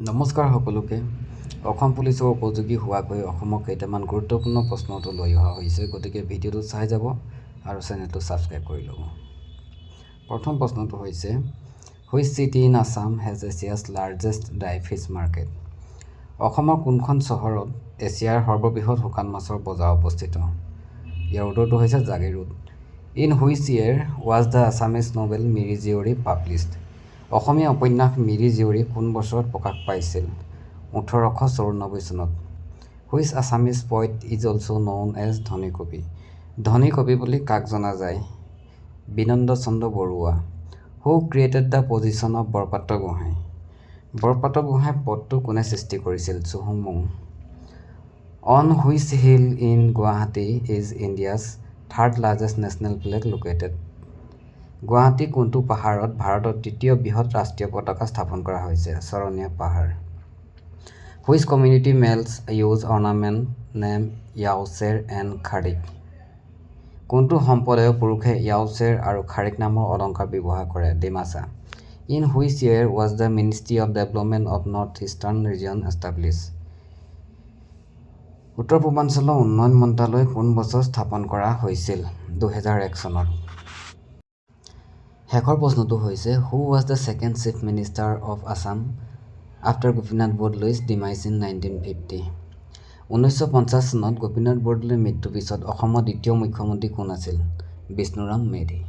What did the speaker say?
নমস্কাৰ সকলোকে। অসম পুলিচৰ উপযোগী হোৱাকৈ অসমক কেইটামান গুৰুত্বপূৰ্ণ প্ৰশ্নটো লৈ অহা হৈছে, গতিকে ভিডিঅ'টো চাই যাব আৰু চেনেলটো ছাবস্ক্ৰাইব কৰি ল'ব। প্ৰথম প্ৰশ্নটো হৈছে, which city in Assam has Asia's largest dry fish market? অসমৰ কোনখন চহৰত এছিয়াৰ সৰ্ববৃহৎ শুকান মাছৰ বজাৰ অৱস্থিত? ইয়াৰ উত্তৰটো হৈছে Jagiroad. In which year was the Assamese novel Miri Jiyori published? অসমীয়া উপন্যাস মিৰি জীয়ৰী কোন বছৰত প্ৰকাশ পাইছিল? 1894 চনত। Which Assamese poet is also known as ধনী কবি? ধনী কবি বুলি কাক জনা যায়? Binanda Chandra Barua. Who created the position of Borpatra Gohain? Borpatra Gohain পদটো কোনে সৃষ্টি কৰিছিল? চুহুংমুং। On which hill in Guwahati is India's third largest national flag located? Guwahati কোনটো পাহাৰত ভাৰতৰ তৃতীয় বৃহৎ ৰাষ্ট্ৰীয় পতাকা স্থাপন কৰা হৈছে? চৰণীয়া পাহাৰ। Which community males use ornament name য়াওচেৰ এণ্ড খাৰিক? কোনটো সম্প্ৰদায়ৰ পুৰুষে য়াওচেৰ আৰু খাৰিক নামৰ অলংকাৰ ব্যৱহাৰ কৰে? Dimasa. In which year was the ministry of development of north eastern region establish? উত্তৰ পূৰ্বাঞ্চলৰ উন্নয়ন মন্ত্ৰালয় কোন বছৰত স্থাপন কৰা হৈছিল? 2001 চনত। শেষৰ প্ৰশ্নটো হৈছে, who was the second chief minister of Assam after Gopinath Bordoloi's demise in 1950? 1950 চনত গোপীনাথ বৰদলৈৰ মৃত্যুৰ পিছত অসমৰ দ্বিতীয় মুখ্যমন্ত্ৰী কোন আছিল? বিষ্ণুৰাম মেধি।